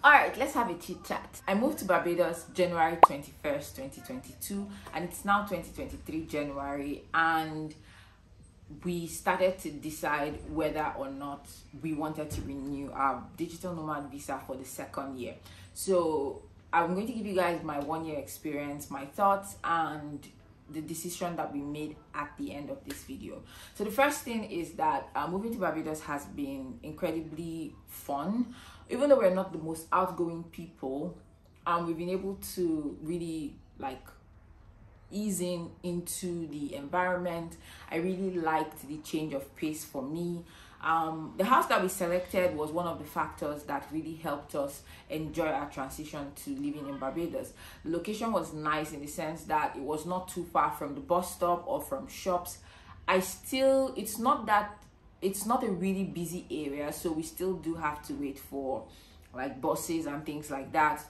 All right, let's have a chit chat. I moved to Barbados January 21st, 2022, and it's now 2023 January, and we started to decide whether or not we wanted to renew our digital nomad visa for the second year. So I'm going to give you guys my 1 year experience, my thoughts, and the decision that we made at the end of this video. So the first thing is that moving to Barbados has been incredibly fun. Even though we're not the most outgoing people, we've been able to really ease into the environment. I really liked the change of pace for me. The house that we selected was one of the factors that really helped us enjoy our transition to living in Barbados. The location was nice in the sense that it was not too far from the bus stop or from shops. It's not a really busy area, so we still do have to wait for buses and things like that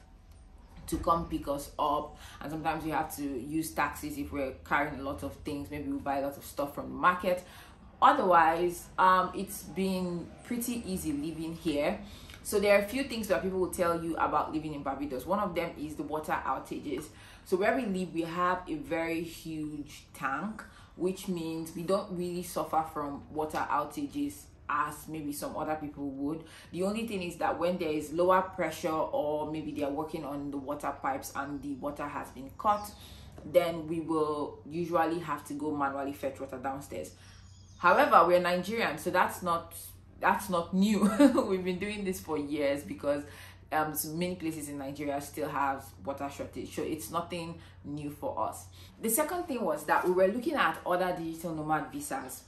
to come pick us up, and sometimes we have to use taxis if we're carrying a lot of things. Maybe we buy a lot of stuff from the market. Otherwise, it's been pretty easy living here. So there are a few things that people will tell you about living in Barbados. One of them is the water outages. So where we live, we have a very huge tank, which means we don't really suffer from water outages as maybe some other people would. The only thing is that when there is lower pressure, or maybe they are working on the water pipes and the water has been cut, then we will usually have to go manually fetch water downstairs. However, we're Nigerian, so that's not new. We've been doing this for years because so many places in Nigeria still have water shortage, so it's nothing new for us. The second thing was that we were looking at other digital nomad visas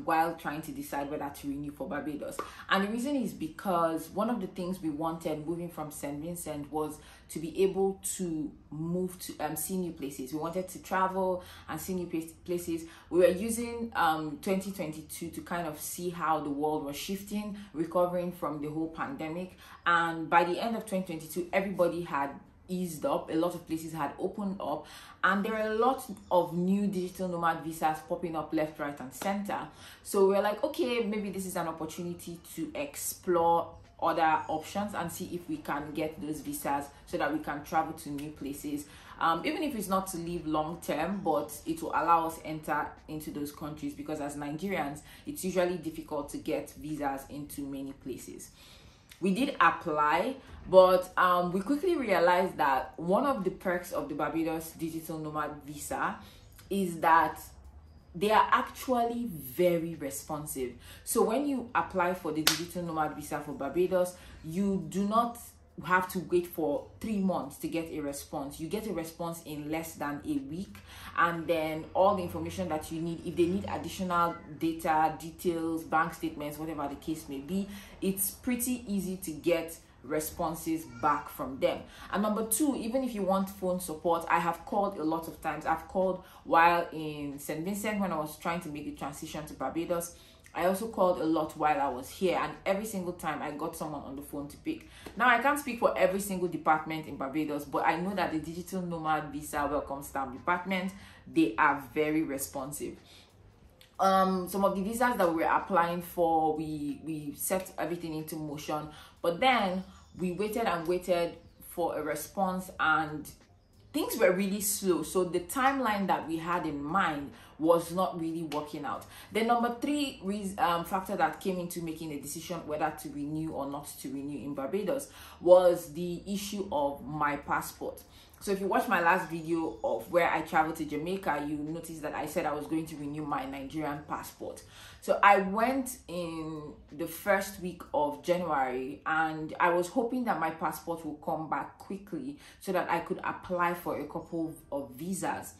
while trying to decide whether to renew for Barbados. And the reason is because one of the things we wanted moving from St. Vincent was to be able to move to see new places. We wanted to travel and see new places. We were using 2022 to kind of see how the world was shifting, recovering from the whole pandemic. And by the end of 2022, everybody had eased up. A lot of places had opened up, and there are a lot of new digital nomad visas popping up left, right, and center. So we're like, okay, maybe this is an opportunity to explore other options and see if we can get those visas so that we can travel to new places, even if it's not to live long term, but it will allow us enter into those countries, because as Nigerians it's usually difficult to get visas into many places. We did apply, but we quickly realized that one of the perks of the Barbados digital nomad visa is that they are actually very responsive. So when you apply for the digital nomad visa for Barbados, you do not have to wait for 3 months to get a response. You get a response in less than a week, and then all the information that you need, if they need additional data, details, bank statements, whatever the case may be, it's pretty easy to get responses back from them. And number two, even if you want phone support, I have called a lot of times. I've called while in St. Vincent when I was trying to make the transition to Barbados. I also called a lot while I was here, and every single time I got someone on the phone to pick. Now, I can't speak for every single department in Barbados, but I know that the digital nomad visa welcome stamp department, they are very responsive. Some of the visas that we were applying for, we set everything into motion, but then we waited and waited for a response, and things were really slow. So the timeline that we had in mind was not really working out. The number three factor that came into making a decision whether to renew or not to renew in Barbados was the issue of my passport. So if you watch my last video of where I traveled to Jamaica, you notice that I said I was going to renew my Nigerian passport. So I went in the first week of January, and I was hoping that my passport will come back quickly so that I could apply for a couple of visas,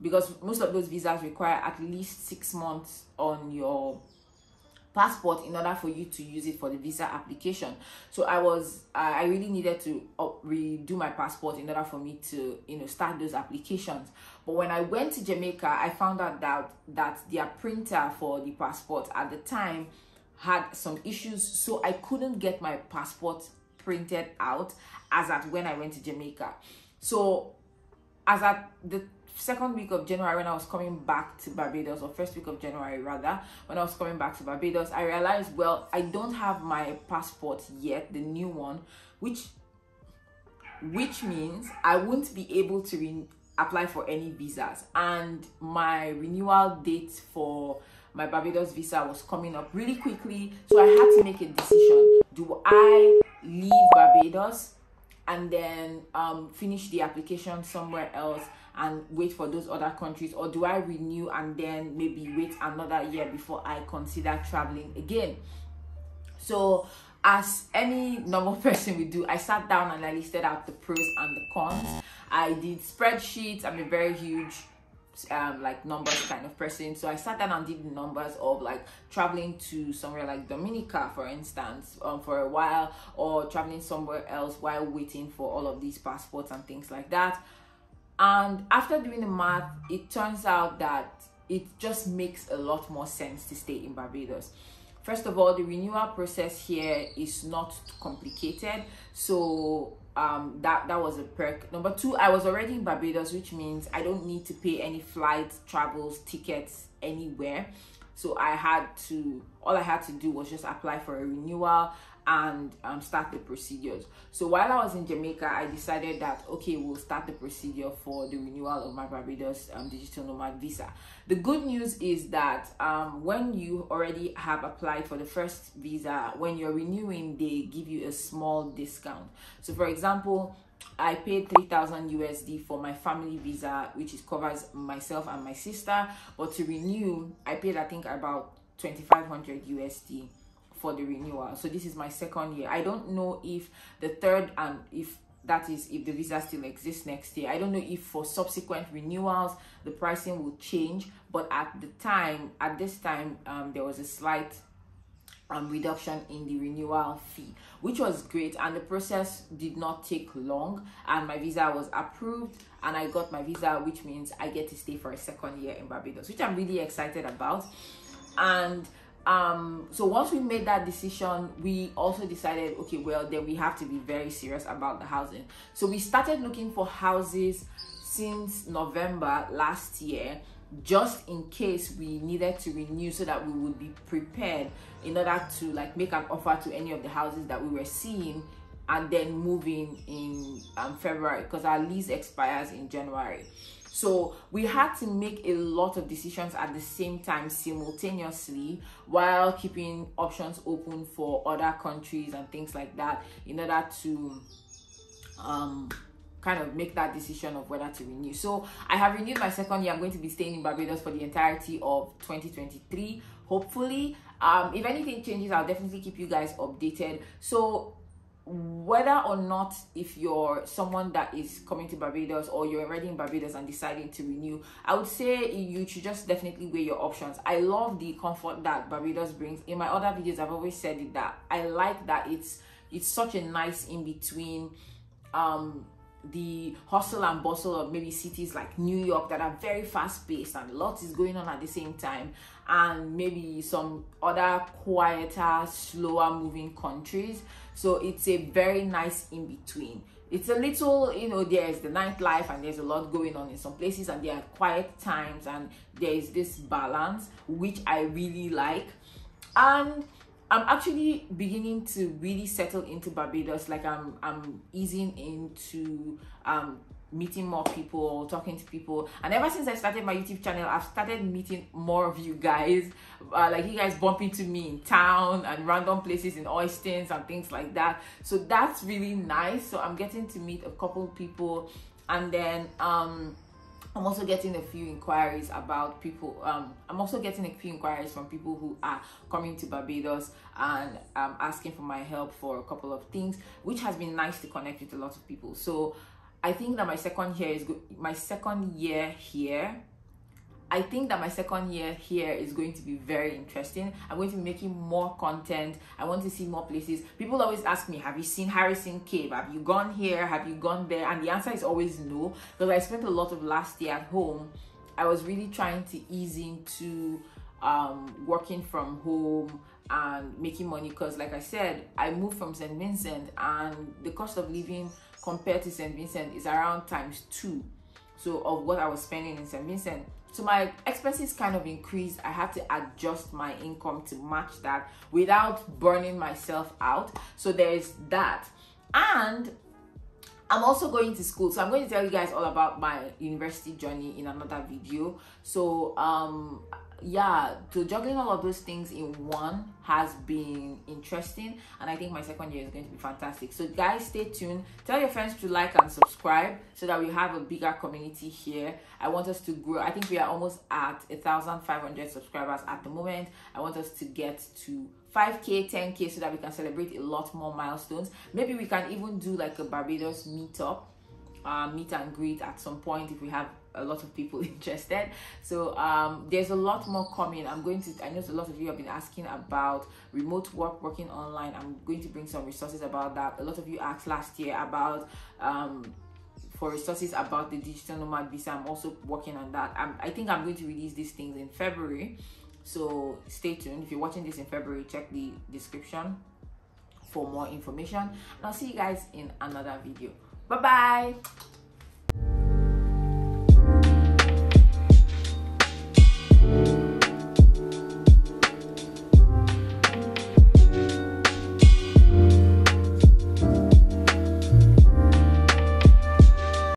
because most of those visas require at least 6 months on your passport in order for you to use it for the visa application. So I really needed to redo my passport in order for me to start those applications. But when I went to Jamaica, I found out that their printer for the passport at the time had some issues, so I couldn't get my passport printed out as at when I went to Jamaica. So as at the second week of January, when I was coming back to Barbados, or first week of January rather, when I was coming back to Barbados, I realized, well, I don't have my passport yet, the new one, which which means I won't be able to apply for any visas, and my renewal date for my Barbados visa was coming up really quickly. So I had to make a decision. Do I leave Barbados and then finish the application somewhere else and wait for those other countries, or do I renew and then maybe wait another year before I consider traveling again? So as any normal person would do, I sat down and I listed out the pros and the cons. I did spreadsheets. I'm a very huge like numbers kind of person, so I sat down and did the numbers of like traveling to somewhere like Dominica, for instance, for a while, or traveling somewhere else while waiting for all of these passports and things like that. And after doing the math, it turns out that it just makes a lot more sense to stay in Barbados. First of all, the renewal process here is not complicated, so that was a perk. Number two, I was already in Barbados, which means I don't need to pay any flights, travels, tickets anywhere. So all I had to do was just apply for a renewal and start the procedures. So while I was in Jamaica, I decided that okay, we'll start the procedure for the renewal of my Barbados digital nomad visa. The good news is that when you already have applied for the first visa, when you're renewing, they give you a small discount. So for example, I paid 3,000 USD for my family visa, which covers myself and my sister, but to renew I paid, I think, about 2,500 USD for the renewal. So this is my second year. I don't know if the third, and if the visa still exists next year, I don't know if for subsequent renewals the pricing will change, but at this time there was a slight reduction in the renewal fee, which was great, and the process did not take long, and my visa was approved and I got my visa, which means I get to stay for a second year in Barbados, which I'm really excited about. And so once we made that decision, we also decided, okay, well, then we have to be very serious about the housing. So we started looking for houses since November last year, just in case we needed to renew, so that we would be prepared in order to like make an offer to any of the houses that we were seeing and then moving in February, because our lease expires in January. So we had to make a lot of decisions at the same time, simultaneously, while keeping options open for other countries and things like that, in order to kind of make that decision of whether to renew. So I have renewed my second year. I'm going to be staying in Barbados for the entirety of 2023, hopefully. If anything changes, I'll definitely keep you guys updated. So whether or not, if you're someone that is coming to Barbados or you're already in Barbados and deciding to renew, I would say you should just definitely weigh your options. I love the comfort that Barbados brings. In my other videos, I've always said it, that I like that it's such a nice in between the hustle and bustle of maybe cities like New York that are very fast paced and lots is going on at the same time, and maybe some other quieter, slower moving countries. So it's a very nice in between. It's a little, there's the nightlife and there's a lot going on in some places, and there are quiet times, and there is this balance, which I really like. And I'm actually beginning to really settle into Barbados. Like I'm easing into meeting more people, talking to people, and ever since I started my YouTube channel, I've started meeting more of you guys. Like you guys bump into me in town and random places in Oystins and things like that. So that's really nice. So I'm getting to meet a couple people, and then I'm also getting a few inquiries about people. I'm also getting a few inquiries from people who are coming to Barbados and asking for my help for a couple of things, which has been nice to connect with a lot of people. So I think that my second year here. I think that my second year here is going to be very interesting. I'm going to be making more content. I want to see more places. People always ask me, have you seen Harrison Cave? Have you gone here? Have you gone there? And the answer is always no, because I spent a lot of last year at home. I was really trying to ease into working from home and making money, because like I said, I moved from St. Vincent, and the cost of living compared to St. Vincent is around ×2 of what I was spending in St. Vincent. So my expenses kind of increased. I had to adjust my income to match that without burning myself out. So there's that. And I'm also going to school, so I'm going to tell you guys all about my university journey in another video. So yeah, so juggling all of those things in one has been interesting, and I think my second year is going to be fantastic. So guys, stay tuned. Tell your friends to like and subscribe so that we have a bigger community here. I want us to grow. I think we are almost at 1,500 subscribers at the moment. I want us to get to 5k, 10k, so that we can celebrate a lot more milestones. Maybe we can even do like a Barbados meetup, meet and greet at some point if we have a lot of people interested. So there's a lot more coming. I know a lot of you have been asking about remote work, working online. I'm going to bring some resources about that. A lot of you asked last year about for resources about the digital nomad visa. I'm also working on that. I think I'm going to release these things in February, so stay tuned. If you're watching this in February, check the description for more information, and I'll see you guys in another video. Bye bye.